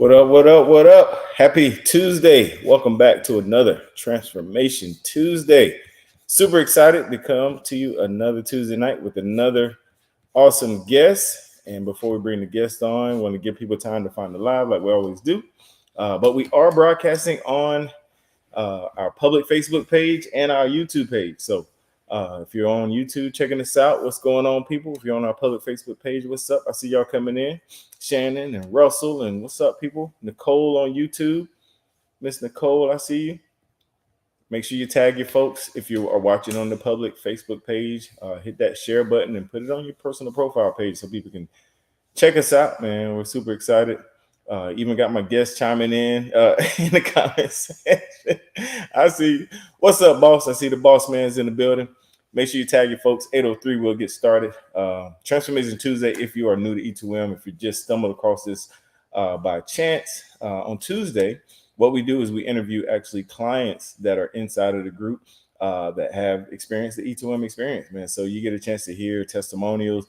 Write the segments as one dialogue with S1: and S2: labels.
S1: What up? What up? What up? Happy Tuesday. Welcome back to another Transformation Tuesday. Super excited to come to you another Tuesday night with another awesome guest. And before we bring the guest on, I want to give people time to find the live like we always do. But we are broadcasting on our public Facebook page and our YouTube page. So if you're on YouTube checking this out, what's going on, people? If you're on our public Facebook page, what's up? I see y'all coming in. Shannon and Russell, and what's up, people? Nicole on YouTube. Miss Nicole, I see you. Make sure you tag your folks if you are watching on the public Facebook page. Hit that share button and put it on your personal profile page so people can check us out, man. We're super excited. Even got my guests chiming in the comments section. I see. What's up, boss? I see the boss man's in the building. Make sure you tag your folks. 8:03, we'll get started. Transformation Tuesday, if you are new to E2M, if you just stumbled across this by chance, on Tuesday, what we do is we interview actually clients that are inside of the group that have experienced the E2M experience, man. So you get a chance to hear testimonials.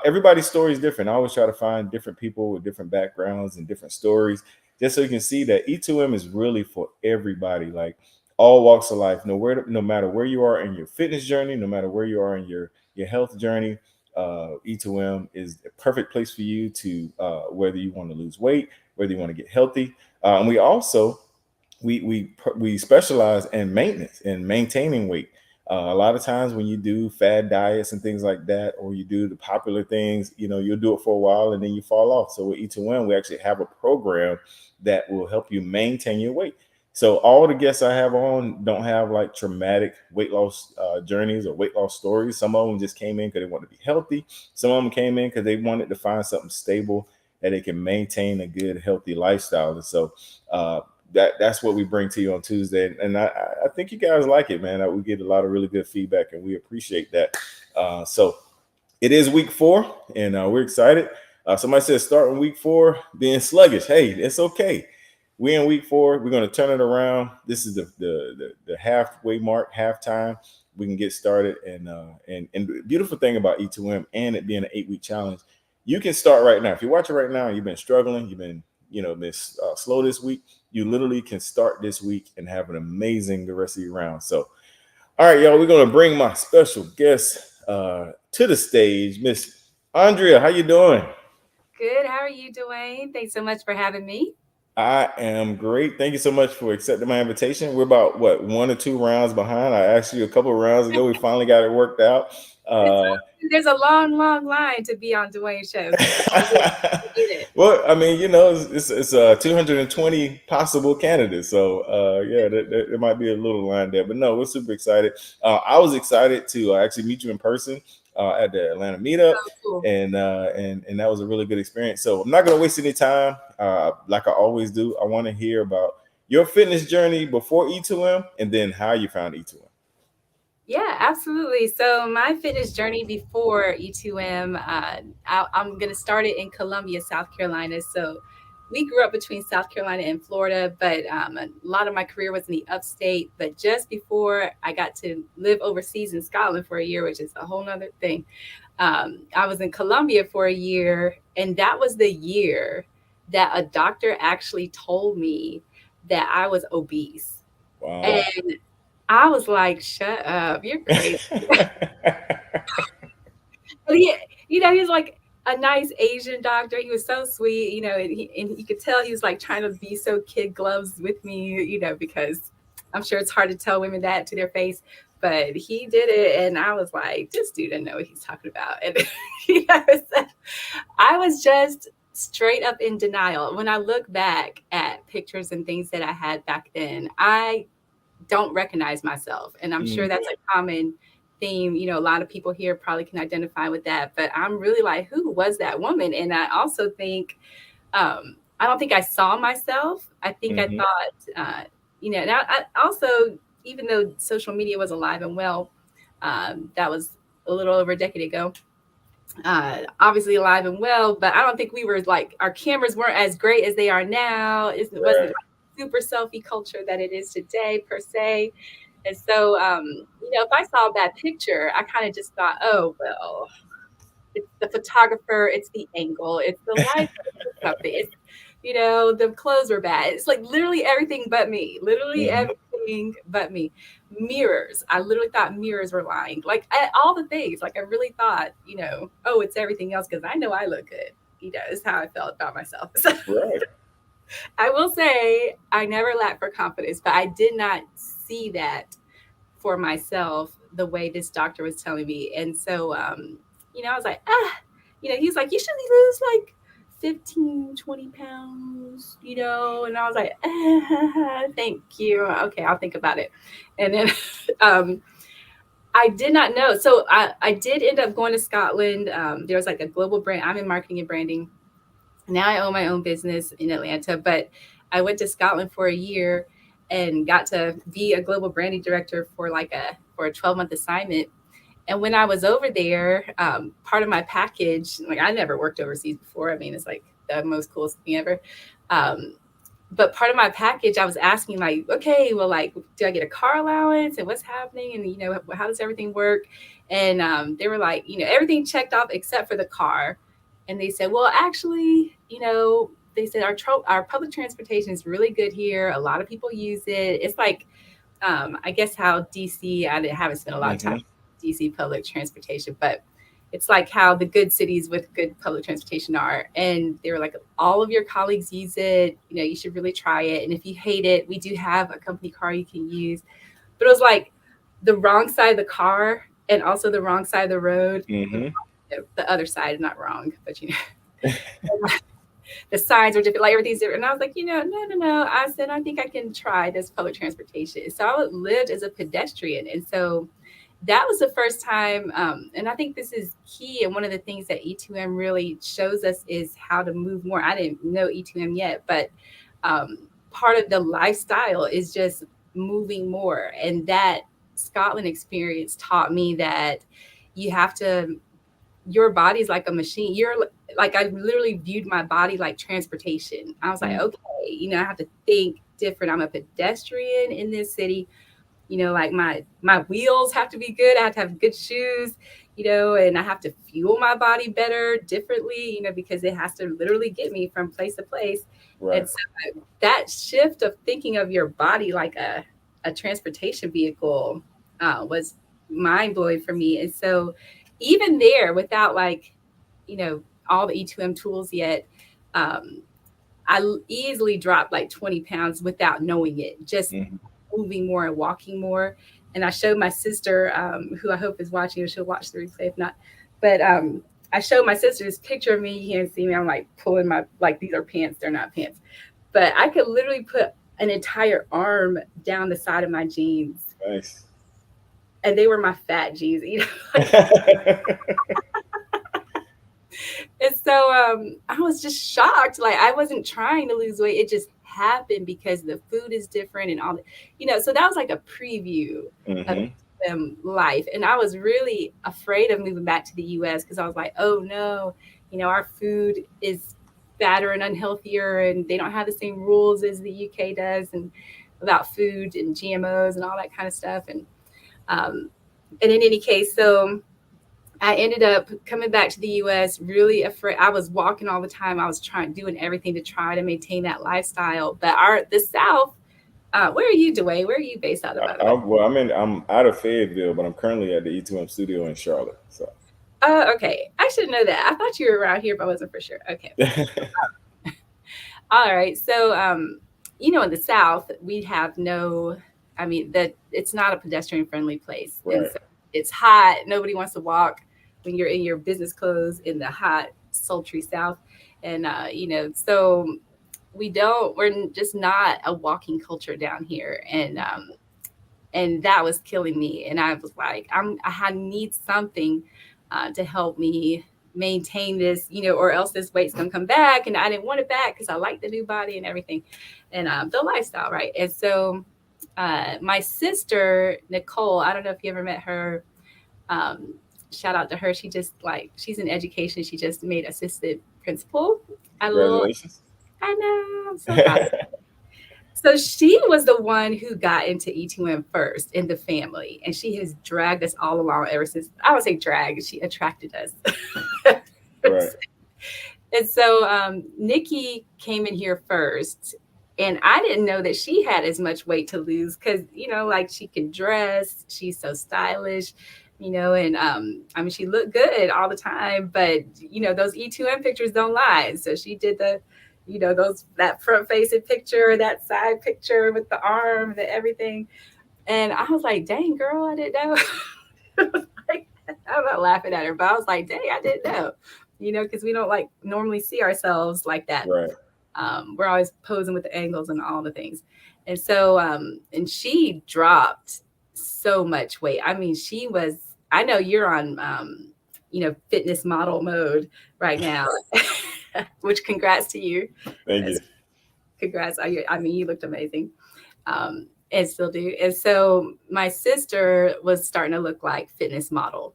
S1: Everybody's story is different. I always try to find different people with different backgrounds and different stories, just so you can see that E2M is really for everybody, like all walks of life. No matter where you are in your fitness journey, no matter where you are in your health journey, E2M is a perfect place for you to whether you want to lose weight, whether you want to get healthy, and we also we specialize in maintenance and maintaining weight. A lot of times when you do fad diets and things like that, or you do the popular things, you'll do it for a while and then you fall off. So with E2M, we actually have a program that will help you maintain your weight. So all the guests I have on don't have like traumatic weight loss journeys or weight loss stories. Some of them just came in because they want to be healthy. Some of them came in because they wanted to find something stable that they can maintain a good, healthy lifestyle. And so that's what we bring to you on Tuesday. And I think you guys like it, man. We get a lot of really good feedback and we appreciate that. So it is week 4 and we're excited. Somebody said starting week 4 being sluggish. Hey, it's okay. We're in week 4. We're going to turn it around. This is the halfway mark, halftime. We can get started. And the beautiful thing about E2M and it being an 8-week challenge, you can start right now. If you're watching right now, you've been struggling, you've been slow this week, you literally can start this week and have an amazing the rest of your round. So, all right, y'all, we're going to bring my special guest to the stage, Miss Andrea. How you doing?
S2: Good. How are you, Dawain? Thanks so much for having me.
S1: I am great. Thank you so much for accepting my invitation. We're about 1 or 2 rounds behind. I asked you a couple of rounds ago. We finally got it worked out.
S2: There's a long, long line to be on Dawain's show. So I get it.
S1: Well, I mean, it's 220 possible candidates, so yeah, there might be a little line there, but no, we're super excited. I was excited to actually meet you in person at the Atlanta meetup,
S2: Oh, cool.
S1: and that was a really good experience. So I'm not going to waste any time. Like I always do, I want to hear about your fitness journey before E2M, and then how you found E2M.
S2: Yeah, absolutely. So my fitness journey before E2M, I'm going to start it in Columbia, South Carolina. So we grew up between South Carolina and Florida, but a lot of my career was in the upstate. But just before I got to live overseas in Scotland for a year, which is a whole nother thing, I was in Columbia for a year. And that was the year that a doctor actually told me that I was obese.
S1: Wow.
S2: And I was like, "Shut up, you're crazy." But he's like a nice Asian doctor. He was so sweet, and you could tell he was like trying to be so kid gloves with me, because I'm sure it's hard to tell women that to their face. But he did it, and I was like, "This dude didn't know what he's talking about." And so I was just straight up in denial. When I look back at pictures and things that I had back then, I don't recognize myself. And I'm sure
S1: Mm.
S2: that's a common theme. A lot of people here probably can identify with that. But I'm really like, who was that woman? And I also think, I don't think I saw myself. I think I
S1: Mhm.
S2: thought, and I also, even though social media was alive and well, that was a little over a decade ago, obviously alive and well, but I don't think we were like, our cameras weren't as great as they are now. It wasn't
S1: Right.
S2: like super selfie culture that it is today per se. And so, if I saw that picture, I kind of just thought, oh, well, it's the photographer, it's the angle, it's the light, it's something. The clothes were bad. It's like literally everything but me. Literally
S1: Hmm.
S2: everything but me. Mirrors. I literally thought mirrors were lying. Like all the things. Like I really thought, oh, it's everything else because I know I look good. Is how I felt about myself. So
S1: Right.
S2: I will say I never lacked for confidence, but I did not see that for myself the way this doctor was telling me. And so, I was like, he's like, you should lose like 15, 20 pounds, and I was like, thank you. Okay, I'll think about it. And then I did not know. So I did end up going to Scotland. There was like a global brand. I'm in marketing and branding. Now I own my own business in Atlanta, but I went to Scotland for a year and got to be a global branding director for a 12-month assignment. And when I was over there, part of my package, like I never worked overseas before. I mean, it's like the most coolest thing ever. Um, but part of my package, I was asking like, okay, well, like, do I get a car allowance and what's happening? And, how does everything work? And they were like, everything checked off except for the car. And they said, well, actually, they said our public transportation is really good here. A lot of people use it. It's like, I guess how DC, haven't spent a lot of time
S1: Hmm.
S2: DC public transportation, but it's like how the good cities with good public transportation are. And they were like, all of your colleagues use it. You should really try it. And if you hate it, we do have a company car you can use. But it was like the wrong side of the car and also the wrong side of the road.
S1: Hmm.
S2: The other side is not wrong, but the signs were different, like everything's different. And I was like, no. I said, I think I can try this public transportation. So I lived as a pedestrian. And so that was the first time. And I think this is key. And one of the things that E2M really shows us is how to move more. I didn't know E2M yet, but um, part of the lifestyle is just moving more. And that Scotland experience taught me that you have to, your body's like a machine. You're like, I literally viewed my body like transportation. I was like, okay, I have to think different. I'm a pedestrian in this city. Like my wheels have to be good. I have to have good shoes, and I have to fuel my body better, differently, because it has to literally get me from place to place. And
S1: Right.
S2: so that shift of thinking of your body like a transportation vehicle was mind blowing for me. And so even there, without like, you know, all the E2M tools yet, um, I easily dropped like 20 pounds without knowing it, just
S1: Hmm.
S2: moving more and walking more. And I showed my sister, who I hope is watching, or she'll watch the replay if not. But I showed my sister this picture of me. You can't see me. I'm like pulling like these are pants. They're not pants. But I could literally put an entire arm down the side of my jeans.
S1: Nice.
S2: And they were my fat jeans, And so I was just shocked. Like I wasn't trying to lose weight. It just happened because the food is different and all that. So that was like a preview of
S1: Hmm.
S2: life. And I was really afraid of moving back to the US because I was like, oh no, our food is fatter and unhealthier and they don't have the same rules as the UK does and about food and GMOs and all that kind of stuff. Um, and in any case, so I ended up coming back to the US really afraid. I was walking all the time. I was doing everything to try to maintain that lifestyle. But the South, where are you, Dawain? Where are you based out of, by the way?
S1: Well, I'm out of Fayetteville, but I'm currently at the E2M studio in Charlotte. So,
S2: Okay. I should know that. I thought you were around here, but I wasn't for sure. Okay. All right. So, in the South, we have no, I mean, that it's not a pedestrian friendly place. And
S1: right.
S2: so it's hot. Nobody wants to walk when you're in your business clothes in the hot, sultry South. And, so we're just not a walking culture down here. And that was killing me. And I was like, I need something to help me maintain this, or else this weight's gonna come back. And I didn't want it back because I like the new body and everything, and the lifestyle, right? And so my sister Nicole, I don't know if you ever met her. Um, Shout out to her. She's in education. She just made assistant principal at a little.
S1: Congratulations.
S2: I know, I'm so proud. So she was the one who got into E2M first in the family, and she has dragged us all along ever since. I would say drag. She attracted us.
S1: Right.
S2: And so Nikki came in here first, and I didn't know that she had as much weight to lose because, like she can dress, she's so stylish, and I mean, she looked good all the time, but, those E2M pictures don't lie. So she did that front facing picture, that side picture with the arm and everything. And I was like, dang, girl, I didn't know. Like, I'm not laughing at her, but I was like, dang, I didn't know, because we don't like normally see ourselves like that.
S1: Right.
S2: We're always posing with the angles and all the things. And so, and she dropped so much weight. I mean, I know you're on, fitness model mode right now, which congrats to you.
S1: Thank you.
S2: Congrats. I mean, you looked amazing. And still do. And so my sister was starting to look like fitness model.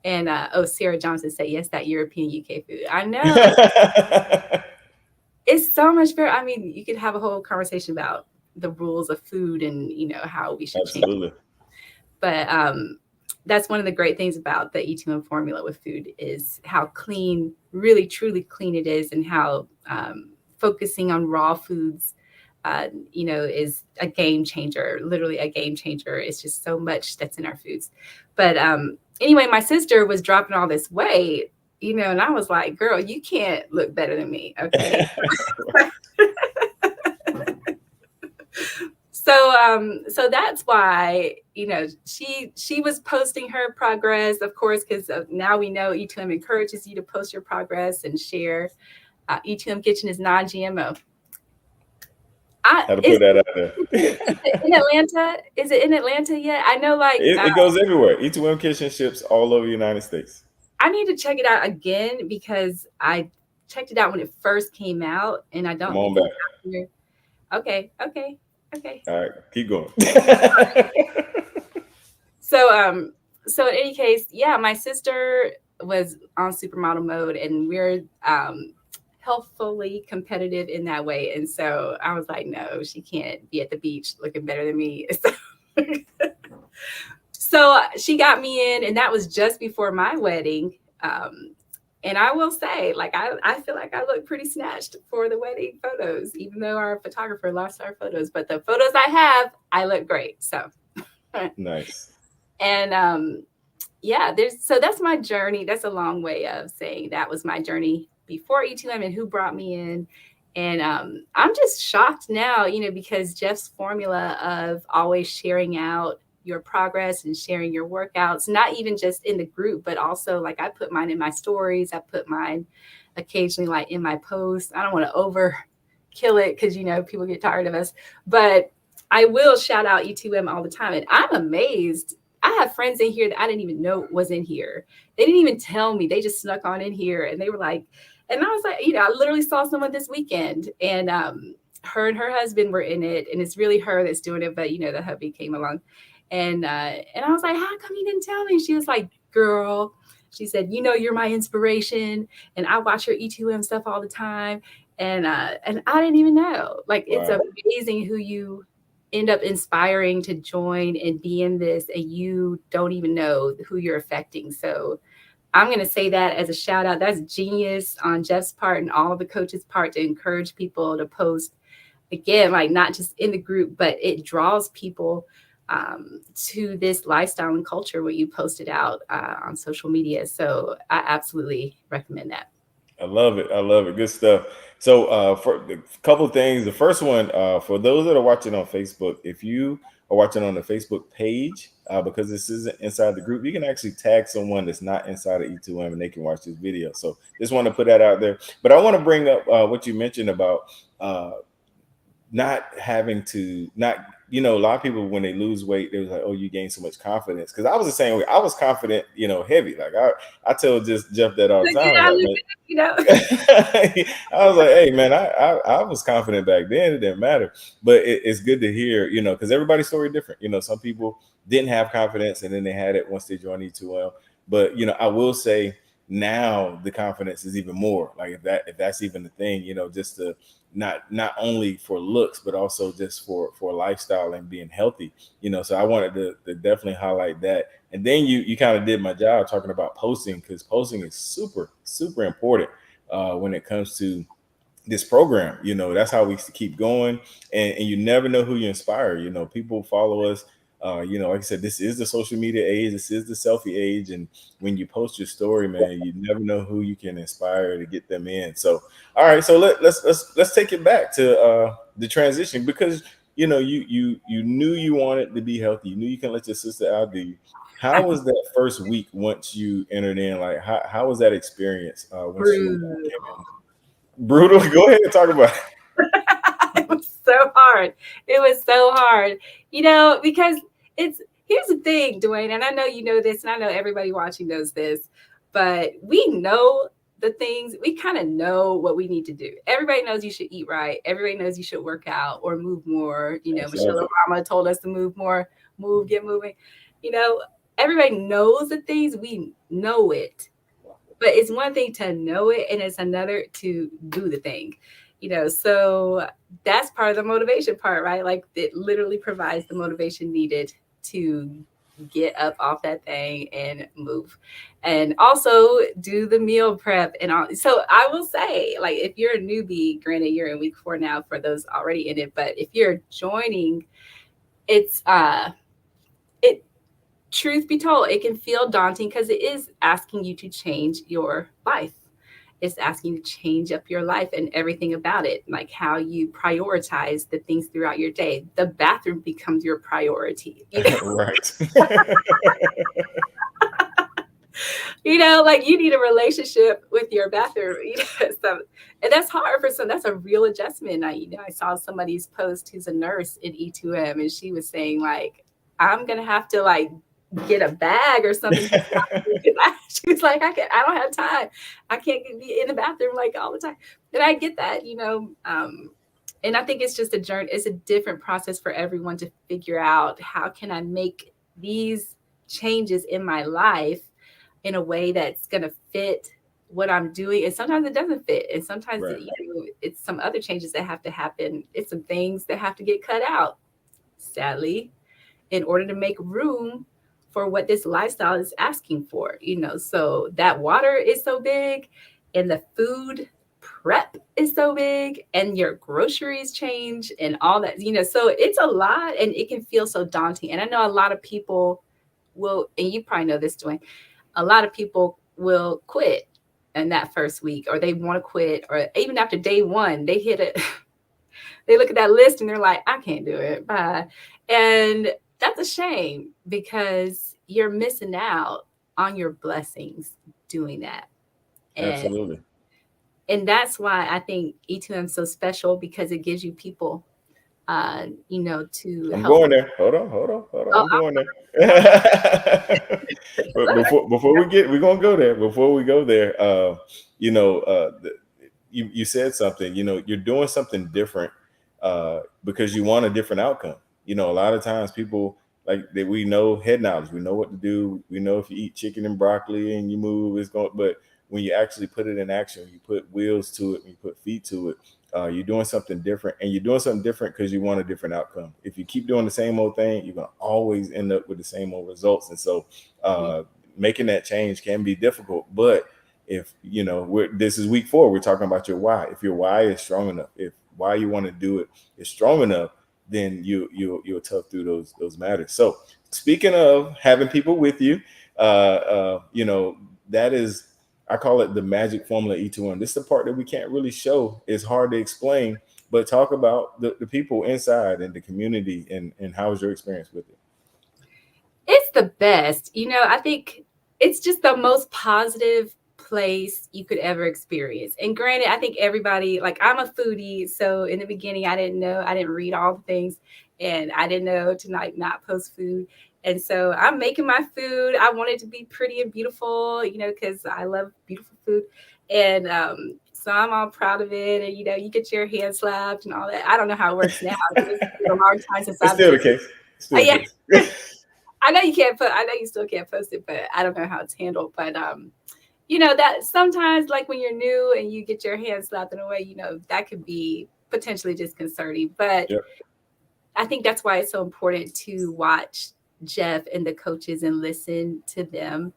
S2: And Sarah Johnson said, yes, that European UK food. I know it's so much better. I mean, you could have a whole conversation about the rules of food and how we should change.
S1: Absolutely.
S2: But that's one of the great things about the E2M formula with food is how clean, really truly clean it is, and how focusing on raw foods is a game changer, literally a game changer. It's just so much that's in our foods. But anyway, my sister was dropping all this weight, and I was like, girl, you can't look better than me. Okay. So that's why, she was posting her progress, of course, because now we know E2M encourages you to post your progress and share. E2M Kitchen is non-GMO.
S1: How to put that out there.
S2: In Atlanta? Is it in Atlanta yet? I know, like
S1: It goes everywhere. E2M Kitchen ships all over the United States.
S2: I need to check it out again because I checked it out when it first came out, and I don't
S1: Come on
S2: think
S1: back.
S2: it's here. Okay.
S1: All right, keep going.
S2: So in any case, yeah, my sister was on supermodel mode, and we're healthfully competitive in that way. And so I was like, no, she can't be at the beach looking better than me. So she got me in, and that was just before my wedding. And I will say, like, I feel like I look pretty snatched for the wedding photos, even though our photographer lost our photos. But the photos I look great. So
S1: Nice.
S2: And yeah, so that's my journey. That's a long way of saying that was my journey before E2M and who brought me in. And I'm just shocked now, because Jeff's formula of always sharing out your progress and sharing your workouts, not even just in the group, but also like I put mine in my stories. I put mine occasionally like in my posts. I don't want to over kill it because, people get tired of us, but I will shout out E2M all the time. And I'm amazed. I have friends in here that I didn't even know was in here. They didn't even tell me. They just snuck on in here, and they were like, and I was like, I literally saw someone this weekend, and her and her husband were in it, and it's really her that's doing it, but the hubby came along, and I was like, how come you didn't tell me? She was like, girl, she said, you're my inspiration, and I watch your E2M stuff all the time, and I didn't even know. Like, wow. It's amazing who you end up inspiring to join and be in this, and you don't even know who you're affecting. So I'm going to say that as a shout out. That's genius on Jeff's part and all of the coaches' part to encourage people to post, again, like not just in the group, but it draws people to this lifestyle and culture where you post it out on social media. So I absolutely recommend that.
S1: I love it. Good stuff. So for a couple of things, the first one, for those that are watching on Facebook, if you are watching on the Facebook page, because this isn't inside the group, you can actually tag someone that's not inside of E2M and they can watch this video. So just want to put that out there. But I want to bring up what you mentioned about not having to, a lot of people, when they lose weight, they was like, oh, you gain so much confidence. Because I was the same way. I was confident, heavy. Like I tell just Jeff that all the time. I was like, hey, man, I was confident back then. It didn't matter. But it's good to hear, because everybody's story different. Some people didn't have confidence and then they had it once they joined E2M. But, I will say now the confidence is even more. Like if that's even the thing, just to not only for looks, but also just for lifestyle and being healthy, so I wanted to definitely highlight that. And then you kind of did my job talking about posting, because posting is super, super important. when it comes to this program. That's how we keep going, and you never know who you inspire. People follow us. Like I said, this is the social media age. This is the selfie age, and when you post your story, man, you never know who you can inspire to get them in. So, all right, so let's take it back to the transition, because you knew you wanted to be healthy. You knew you can let your sister outdo you. How was that first week once you entered in? Like, how was that experience once you came
S2: Brutal.
S1: in? Brutal. Go ahead and talk about it.
S2: It was so hard. It was so hard, because it's here's the thing, Dwayne, and I know you know this, and I know everybody watching knows this, but we know the things, we kind of know what we need to do. Everybody knows you should eat right. Everybody knows you should work out or move more. Michelle
S1: Exactly.
S2: Obama told us to move more, move, get moving. You know, everybody knows the things, we know it, but it's one thing to know it and it's another to do the thing. So that's part of the motivation part, right? Like it literally provides the motivation needed to get up off that thing and move, and also do the meal prep and all. So I will say, like, if you're a newbie, granted you're in week 4 now for those already in it, but if you're joining, it's it truth be told, it can feel daunting because it is asking you to change your life. It's asking you to change up your life and everything about it, like how you prioritize the things throughout your day. The bathroom becomes your priority.
S1: Right.
S2: Like you need a relationship with your bathroom. So, and that's hard for some. That's a real adjustment. I saw somebody's post who's a nurse in E2M, and she was saying like, I'm gonna have to like get a bag or something. She was like, I don't have time. I can't be in the bathroom like all the time. And I get that, and I think it's just a journey. It's a different process for everyone to figure out how can I make these changes in my life in a way that's going to fit what I'm doing. And sometimes it doesn't fit. And sometimes
S1: Right.
S2: it's some other changes that have to happen. It's some things that have to get cut out, sadly, in order to make room for what this lifestyle is asking for. So that water is so big, and the food prep is so big, and your groceries change and all that. So it's a lot, and it can feel so daunting. And I know a lot of people will, and you probably know this, Dwayne, a lot of people will quit in that first week, or they want to quit, or even after day one, they hit it. They look at that list and they're like, I can't do it. Bye. And that's a shame because you're missing out on your blessings doing that. And
S1: Absolutely.
S2: that's why I think E2M is so special, because it gives you people to
S1: I'm
S2: help.
S1: going there. Hold on.
S2: Oh,
S1: I'm going there. But before we're gonna go there. Before we go there, you know, the, you said something. You're doing something different because you want a different outcome. A lot of times people like that, we know head knowledge. We know what to do. We know if you eat chicken and broccoli and you move, it's going. But when you actually put it in action, you put wheels to it, and you put feet to it. You're doing something different, and you're doing something different because you want a different outcome. If you keep doing the same old thing, you're gonna always end up with the same old results. And so, uh, making that change can be difficult. But if this is week 4, we're talking about your why. If your why is strong enough, if why you want to do it is strong enough, then you'll tough through those matters. So, speaking of having people with you, that is, I call it the magic formula E2M. This is the part that we can't really show. It's hard to explain, but talk about the people inside and the community, and how was your experience with it?
S2: It's the best. I think it's just the most positive place you could ever experience. And granted, I think everybody, like, I'm a foodie, so in the beginning I didn't know, I didn't read all the things, and I didn't know to not post food. And so I'm making my food. I want it to be pretty and beautiful, because I love beautiful food. And so I'm all proud of it. And you get your hand slapped and all that. I don't know how it works now. It's been a long time since
S1: It's
S2: I've
S1: still
S2: done
S1: the
S2: it.
S1: case. It's still the
S2: Yeah.
S1: case.
S2: I know you can't put. I know you still can't post it, but I don't know how it's handled. But that sometimes, like when you're new and you get your hand slapped in a way, that could be potentially disconcerting. But
S1: Yep.
S2: I think that's why it's so important to watch Jeff and the coaches and listen to them.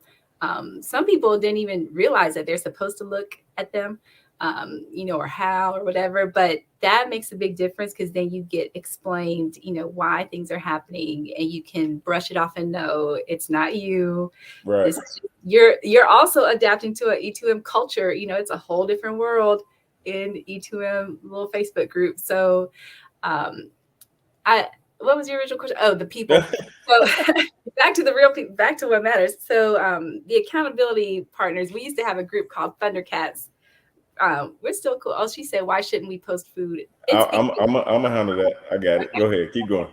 S2: Some people didn't even realize that they're supposed to look at them, or how or whatever. But that makes a big difference because then you get explained, why things are happening, and you can brush it off and know it's not you.
S1: Right.
S2: This is you're also adapting to an E2M culture. It's a whole different world in E2M little Facebook group. So um, I what was your original question? Oh, the people. So back to the real people, back to what matters. So the accountability partners, we used to have a group called Thundercats. We're still cool. Oh, she said, why shouldn't we post food? It's because
S1: I'm gonna handle that. I got it. Go ahead. Keep going.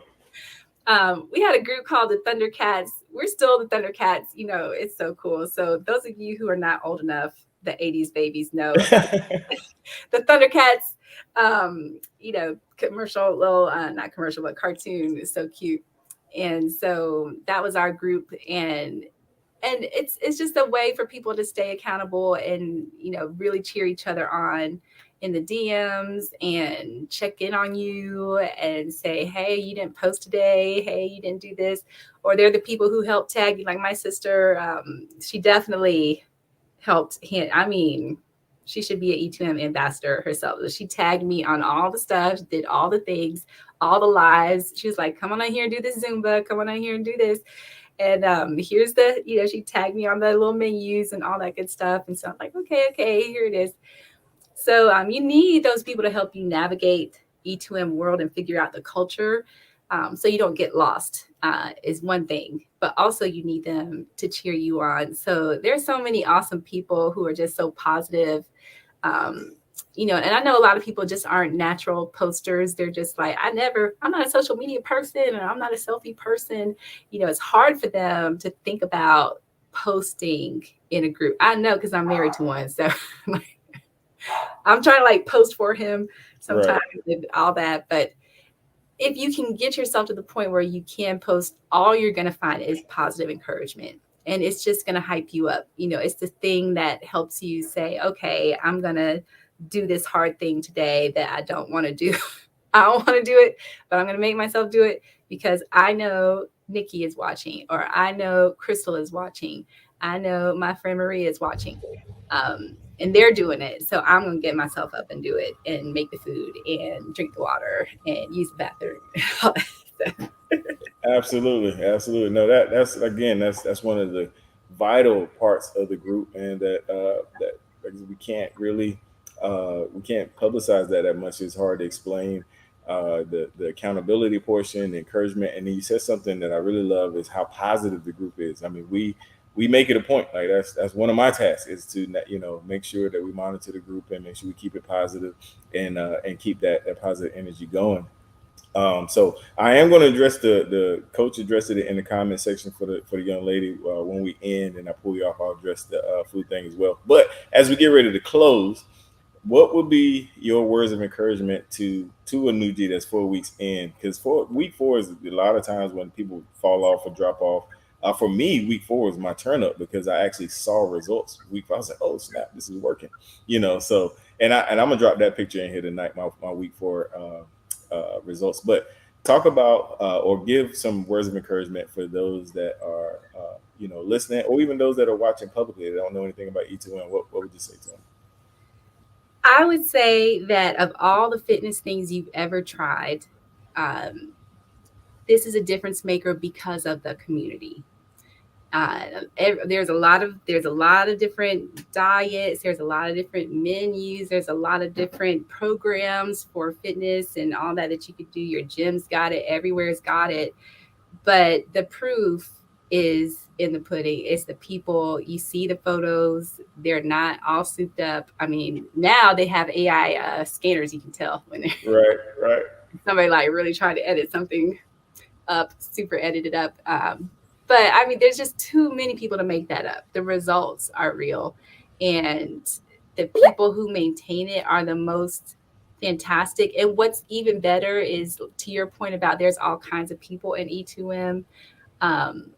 S2: we had a group called the Thundercats. We're still the Thundercats. It's so cool. So those of you who are not old enough, the 80s babies know the Thundercats, commercial, little, not commercial, but cartoon is so cute. And so that was our group. And it's just a way for people to stay accountable and, really cheer each other on in the DMs and check in on you and say, hey, you didn't post today. Hey, you didn't do this. Or they're the people who help tag you. Like my sister, she definitely helped him. I mean, she should be an E2M ambassador herself. She tagged me on all the stuff, did all the things, all the lives. She was like, come on in here and do this Zumba. Come on in here and do this. And here's she tagged me on the little menus and all that good stuff. And so I'm like, okay, here it is. So you need those people to help you navigate E2M world and figure out the culture. So you don't get lost is one thing, but also you need them to cheer you on. So there's so many awesome people who are just so positive. Um, and I know a lot of people just aren't natural posters. They're just like, I'm not a social media person and I'm not a selfie person. It's hard for them to think about posting in a group. I know because I'm married to one. So I'm trying to like post for him sometimes and all that. But if you can get yourself to the point where you can post, all you're going to find is positive encouragement. And it's just going to hype you up. It's the thing that helps you say, okay, I'm going to do this hard thing today that I don't want to do. I don't want to do it, but I'm going to make myself do it because I know Nikki is watching, or I know Crystal is watching. I know my friend Maria is watching. And they're doing it. So I'm going to get myself up and do it and make the food and drink the water and use the bathroom.
S1: Absolutely. No, that's again, that's one of the vital parts of the group, and that we can't really we can't publicize that much. It's hard to explain the accountability portion, the encouragement, and then you said something that I really love is how positive the group is. I mean, we make it a point. Like that's one of my tasks is to make sure that we monitor the group and make sure we keep it positive and keep that positive energy going. So I am going to address the coach addressed it in the comment section for the young lady when we end, and I pull you off. I'll address the food thing as well. But as we get ready to close, what would be your words of encouragement to a new G that's 4 weeks in? Because for week 4 is a lot of times when people fall off or drop off. For me, week 4 is my turn up because I actually saw results. Week 5, I was like, oh snap, this is working. So and I'm gonna drop that picture in here tonight. My week 4 results. But talk about or give some words of encouragement for those that are listening, or even those that are watching publicly that don't know anything about E2M. What would you say to them?
S2: I would say that of all the fitness things you've ever tried, um, this is a difference maker because of the community. There's a lot of different diets. There's a lot of different menus. There's a lot of different programs for fitness and all that you could do. Your gym's got it. Everywhere's got it. But the proof is in the pudding. It's the people. You see the photos. They're not all souped up. I mean, now they have AI scanners. You can tell when they're
S1: Right.
S2: somebody like really trying to edit something up, super edited up. But I mean, there's just too many people to make that up. The results are real. And the people who maintain it are the most fantastic. And what's even better is to your point about there's all kinds of people in E2M. Um,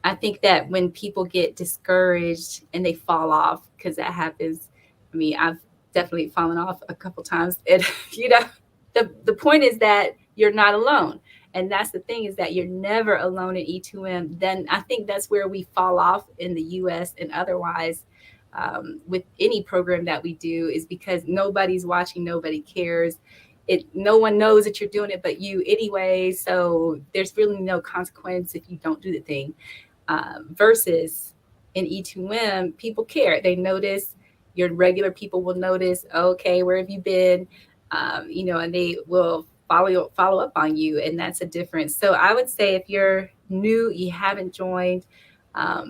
S2: I think that when people get discouraged and they fall off, because that happens. I mean, I've definitely fallen off a couple times. And, the point is that you're not alone. And that's the thing is that you're never alone in E2M. Then I think that's where we fall off in the US and otherwise. with any program that we do is because nobody's watching, nobody cares. No one knows that you're doing it but you anyway. So there's really no consequence if you don't do the thing. Versus in E2M, people care. They notice. Your regular people will notice. Okay, where have you been? And they will follow up on you, and that's a difference. So I would say if you're new, you haven't joined,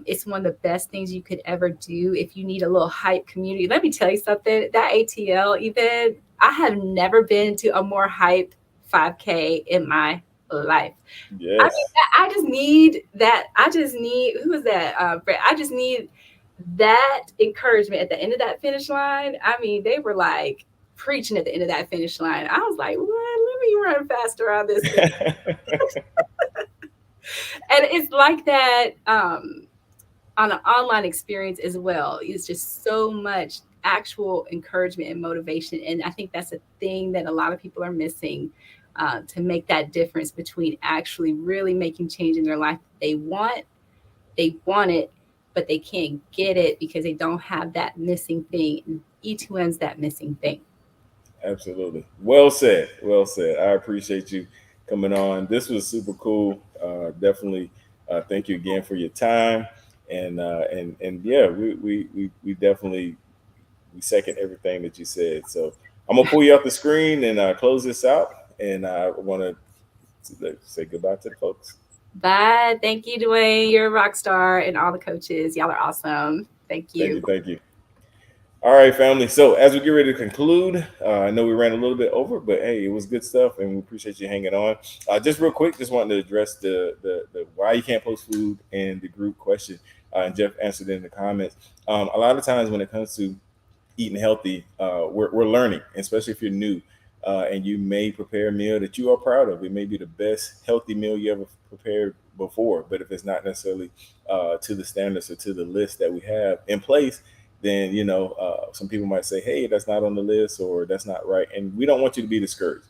S2: it's one of the best things you could ever do. If you need a little hype community, let me tell you something. That ATL event, I have never been to a more hype 5K in my life. I mean,
S1: Yes.
S2: I just need that. I just need, who is that? Brett. I just need that encouragement at the end of that finish line. I mean, they were like preaching at the end of that finish line. I was like, what? Let me run faster on this thing. And it's like that on an online experience as well. It's just so much actual encouragement and motivation. And I think that's a thing that a lot of people are missing, to make that difference between actually really making change in their life. They want it, but they can't get it because they don't have that missing thing. And E2M's that missing thing.
S1: Absolutely. Well said. Well said. I appreciate you coming on. This was super cool. Definitely. Thank you again for your time. And yeah, we definitely we second everything that you said. So I'm gonna pull you off the screen and close this out. And I want to say goodbye to the folks.
S2: Bye. Thank you, Dwayne. You're a rock star, and all the coaches. Y'all are awesome. Thank
S1: Thank
S2: you.
S1: you. Thank you. All right, family. So as we get ready to conclude, I know we ran a little bit over, but hey, it was good stuff, and we appreciate you hanging on. Just real quick, just wanted to address the why you can't post food and the group question. And Jeff answered it in the comments. A lot of times when it comes to eating healthy, we're learning, especially if you're new, and you may prepare a meal that you are proud of. It may be the best healthy meal you ever prepared before, but if it's not necessarily to the standards or to the list that we have in place, then some people might say, "Hey, that's not on the list," or "That's not right," and we don't want you to be discouraged.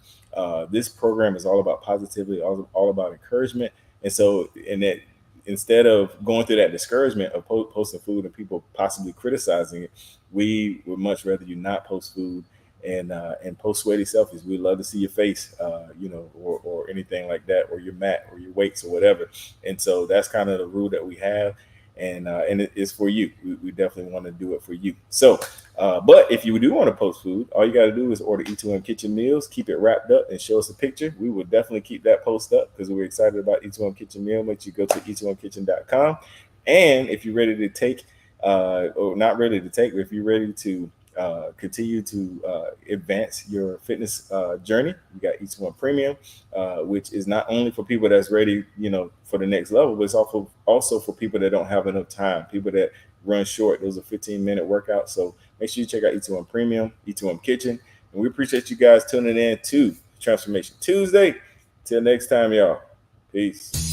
S1: This program is all about positivity, all about encouragement, and so in that, instead of going through that discouragement of posting food and people possibly criticizing it, we would much rather you not post food and post sweaty selfies. We'd love to see your face, or anything like that, or your mat, or your weights, or whatever. And so that's kind of the rule that we have, and it is for you. We definitely want to do it for you. So, but if you do want to post food, all you got to do is order E2M Kitchen meals, keep it wrapped up, and show us a picture. We will definitely keep that post up because we're excited about E2M Kitchen meal. Make sure you go to e2mkitchen.com. And if you're ready to take, or not ready to take, but if you're ready to continue to advance your fitness journey, we got E2M Premium, which is not only for people that's ready, for the next level, but it's also for people that don't have enough time, people that run short. Those are 15-minute workouts. So make sure you check out E2M Premium, E2M Kitchen, and we appreciate you guys tuning in to Transformation Tuesday. Till next time, y'all. Peace.